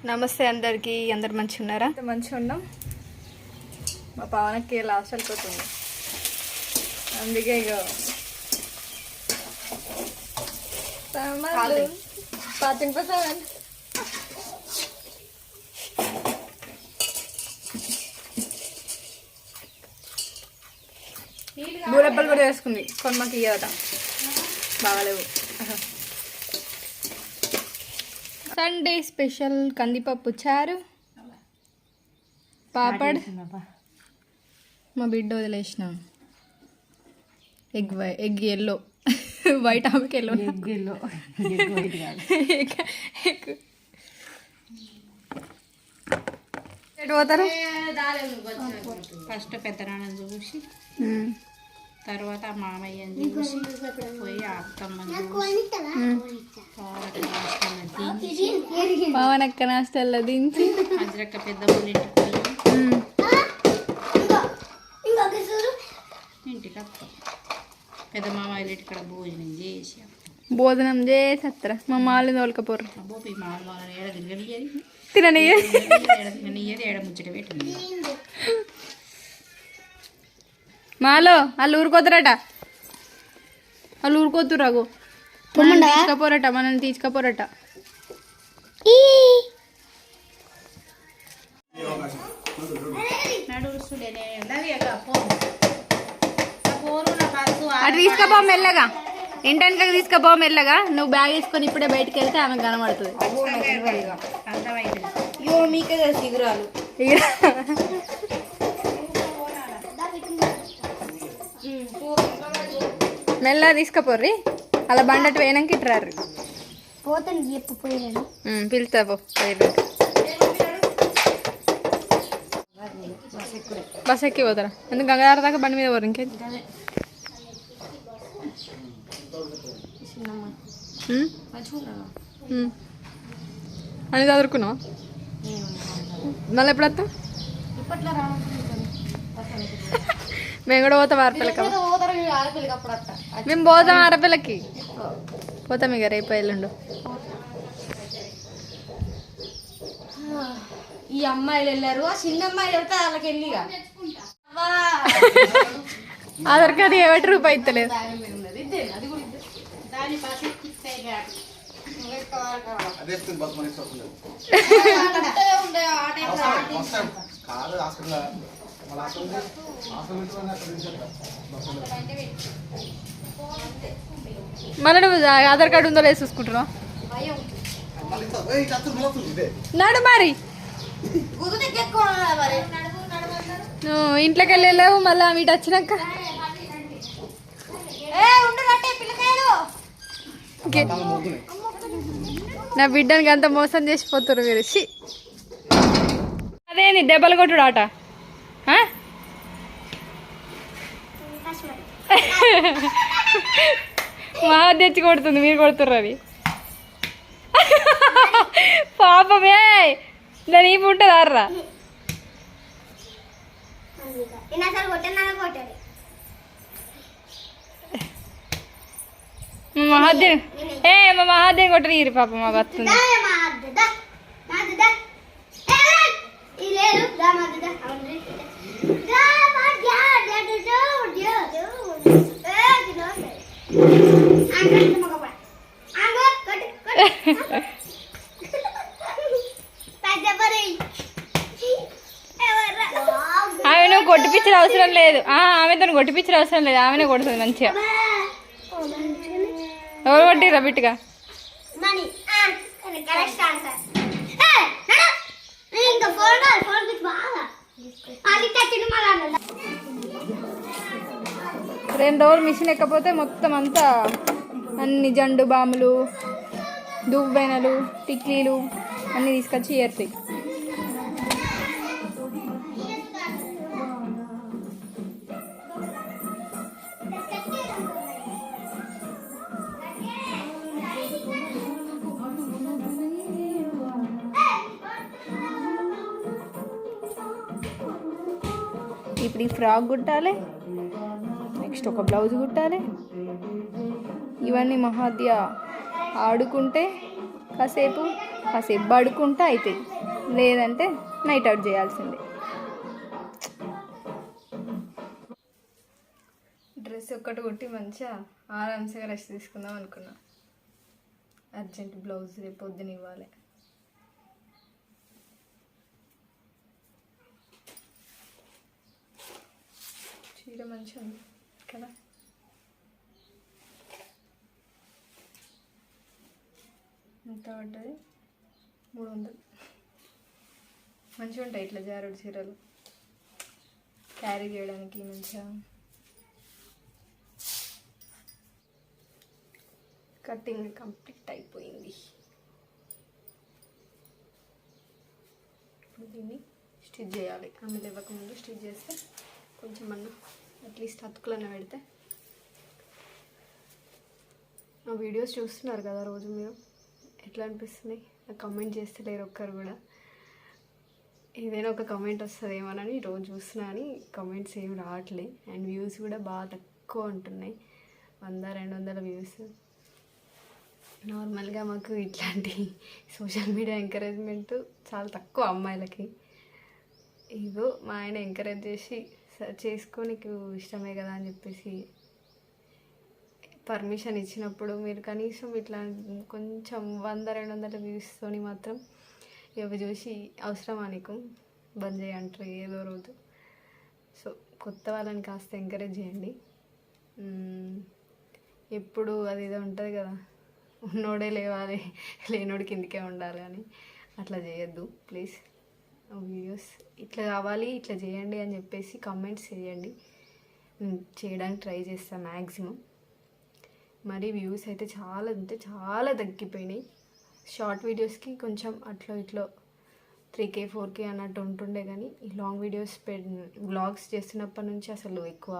నమస్తే అందరికి. అందరు మంచిగా ఉన్నారా? మంచిగా ఉన్నాం. మా పవనకి లాస్ట్ అయిపోతుంది, అందుకే ఇక బూరెబ్బలు కూడా వేసుకుంది. కొమ్మకి ఇయ్యట బాగాలేవు. సండే స్పెషల్ కందిపప్పు చారు, పాపడ్. మా బిడ్డ వదిలేసిన ఎగ్ ఎల్లో, వైట్ ఆమెకి ఎల్లో, ఎటు పోతారు? ఫస్ట్ పెద్దనాన్నని చూసి తర్వాత మామయ్యని చూసి పోయి అత్తమ్మని పవనక్క నాస్టల్లో దించి అజ్రక్క పెద్ద ఇంటికి వస్తాం. పెద్ద మామయ్య ఇక్కడ భోజనం చేసి వస్తారా? మా మాల్ని తోలుకపోరు. అబ్బోపి మామూలు వాళ్ళని ఏడ తిరగనియ్యేది, తిననియ్యేది, ఏడ ముచ్చట పెట్టింది. మాలో వాళ్ళు ఊరుకోతారట, వాళ్ళు ఊరుకోతురాగు తీసుకపోరట, మనల్ని తీసుకపోరట. అటు తీసుకపో మెల్లగా, ఇంటెనక తీసుకపో మెల్లగా. నువ్వు బ్యాగ్ వేసుకొని ఇప్పుడే బయటకు వెళ్తే ఆమె కనబడుతుంది. మీకే సిగురాలు మెల్లగా తీసుకపోర్రి. అలా బండట్టు పోయినాక ఇట్రారు. పిలుస్తా పో. బస్ ఎక్కి పోతారా? ఎందుకు గంగాధర దాకా బండి మీద పోరు? ఇంకేది అని చదువుకున్నావు. మళ్ళీ ఎప్పుడు వస్తావు? మేము కూడా పోతాం ఆరపిల్లకి. మేము పోతాం ఆరపిల్లకి, పోతాం ఇక రేపు ఎల్లుండు. ఈ అమ్మాయిలు వెళ్ళారు, ఆ చిన్న అమ్మాయిలు వెళ్తే వాళ్ళకి వెళ్ళి ఆధార్ కార్డు ఏమిటి రూపాయి ఇస్తలేదు. మళ్ళీ నువ్వు ఆధార్ కార్డు ఉందో లేదు చూసుకుంటున్నావు. నడు మరి, నువ్వు ఇంట్లోకి వెళ్ళలేవు. మళ్ళీ వీటి వచ్చినాక నా బిడ్డనికి అంత మోసం చేసిపోతారు మీరు. అదేంది దెబ్బలు కొట్టుడు ఆట? మా తెచ్చి కొడుతుంది, మీరు కొడుతుర్రు. అది పాపమే, దాని ఈపు ఉంటుంది అర్రా. మా మహాదేవ్ కొట్టరు ఇరు పాప. మాకు వస్తుంది. ఆమెను కొట్టిపించిన అవసరం లేదు, ఆమెతో కొట్టిపించిన అవసరం లేదు. ఆమెనే కొడుతుంది మంచిగా. ఎవరు కొట్టిరా బిట్టుగా? రెండు రోజులు మిషన్ ఎక్కపోతే మొత్తం అంతా అన్ని జండు బాములు, దువ్వెనలు, టిక్లీలు అన్నీ తీసుకొచ్చి ఏరుతాయి. ఇప్పుడు ఈ ఫ్రాక్ కుట్టాలి, నెక్స్ట్ ఒక బ్లౌజ్ కుట్టాలి. ఇవన్నీ మహాద్య ఆడుకుంటే కాసేపు కాసేపు పడుకుంటే అవుతుంది, లేదంటే నైట్ అవుట్ చేయాల్సిందే. డ్రెస్ ఒక్కటి కొట్టి మంచిగా ఆరామ్స్గా రెస్ట్ తీసుకుందాం అనుకున్నా. అర్జెంట్ బ్లౌజ్ రేపు పొద్దున ఇవ్వాలి. చీర మంచిగా ఉంది కదా. ఎంత పడ్డది? 300. మంచిగా ఉంటాయి ఇట్లా జారుడు చీరలు క్యారీ చేయడానికి మంచిగా. కటింగ్ కంప్లీట్ అయిపోయింది. ఇప్పుడు దీన్ని స్టిచ్ చేయాలి. ఆమె ఇవ్వకముందు స్టిచ్ చేస్తే కొంచెం అట్లీస్ట్ అతుకులన్న పెడితే. నా వీడియోస్ చూస్తున్నారు కదా రోజు, మీరు ఎట్లా అనిపిస్తున్నాయి నాకు కమెంట్ చేస్తలేరు ఒక్కరు కూడా. ఏదైనా ఒక కమెంట్ వస్తుందేమోనని రోజు చూస్తున్నా అని కమెంట్స్ ఏమి రావట్లే. అండ్ వ్యూస్ కూడా బాగా తక్కువ ఉంటున్నాయి, 100-200 వ్యూస్. నార్మల్గా మాకు ఇట్లాంటి సోషల్ మీడియా ఎంకరేజ్మెంట్ చాలా తక్కువ అమ్మాయిలకి. ఇదో మా ఆయన ఎంకరేజ్ చేసి చేసుకో నీకు ఇష్టమే కదా అని చెప్పేసి పర్మిషన్ ఇచ్చినప్పుడు మీరు కనీసం ఇట్లా కొంచెం 100-200 వ్యూస్తోని మాత్రం ఇవి చూసి అవసరమా నీకు బంద్ చేయంటారు ఏదో రోజు. సో కొత్త వాళ్ళని కాస్త ఎంకరేజ్ చేయండి. ఎప్పుడు అది ఏదో ఉంటుంది కదా, ఉన్నోడే లేవాలి లేనోడి కిందికే ఉండాలి అని. అట్లా చేయొద్దు ప్లీజ్. వీడియోస్ ఇట్లా కావాలి ఇట్లా చేయండి అని చెప్పేసి కమెంట్స్ చేయండి, చేయడానికి ట్రై చేస్తాను మ్యాక్సిమం. మరి వ్యూస్ అయితే చాలా అంటే చాలా తగ్గిపోయినాయి. షార్ట్ వీడియోస్కి కొంచెం అట్లా ఇట్లా 3K 4K అన్నట్టు ఉంటుండే, కానీ ఈ లాంగ్ వీడియోస్ వ్లాగ్స్ చేస్తున్నప్పటి నుంచి అసలు ఎక్కువ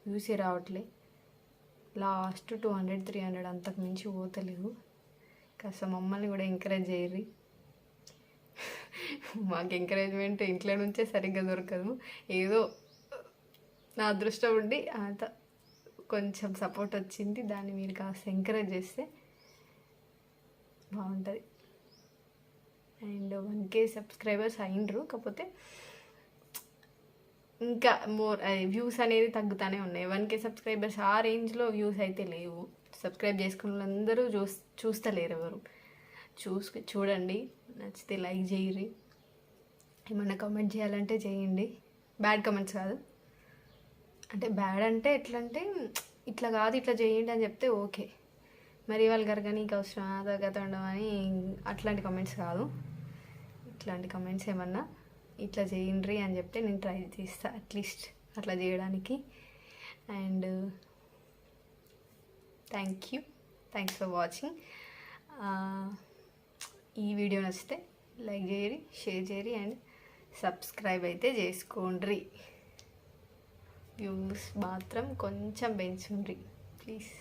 వ్యూసే రావట్లే. లాస్ట్ 200-300 అంతకు మించి పోతలేవు. కాస్త మమ్మల్ని కూడా ఎంకరేజ్ చేయర్రి. మాకు ఎంకరేజ్మెంట్ ఇంట్లో నుంచే సరిగ్గా దొరకదు. ఏదో నా అదృష్టం ఉండి అంత కొంచెం సపోర్ట్ వచ్చింది, దాన్ని మీరు కాస్త ఎంకరేజ్ చేస్తే బాగుంటుంది. అండ్ 1K సబ్స్క్రైబర్స్ అయినరు, కాకపోతే ఇంకా మోర్ వ్యూస్ అనేది తగ్గుతూనే ఉన్నాయి. 1K సబ్స్క్రైబర్స్ ఆ రేంజ్లో వ్యూస్ అయితే లేవు. సబ్స్క్రైబ్ చేసుకున్న వాళ్ళందరూ చూస్తలేరు ఎవరు. చూడండి, నచ్చితే లైక్ చేయరి, ఏమన్నా కామెంట్ చేయాలంటే చేయండి. బ్యాడ్ కామెంట్స్ కాదు, అంటే బ్యాడ్ అంటే ఎట్లా అంటే ఇట్లా కాదు ఇట్లా చేయండి అని చెప్తే ఓకే. మరి వాళ్ళు గరగా నీకు అవసరం అదగత ఉండమని అట్లాంటి కామెంట్స్ కాదు. ఇట్లాంటి కామెంట్స్ ఏమన్నా ఇట్లా చేయండి అని చెప్తే నేను ట్రై చేస్తాను అట్లీస్ట్ అట్లా చేయడానికి. And thanks for watching. ఈ వీడియో నచ్చితే లైక్ చేయరి, షేర్ చేయరి అండ్ సబ్స్క్రైబ్ అయితే చేసుకోండి. వ్యూస్ మాత్రం కొంచెం పెంచుండ్రి ప్లీజ్.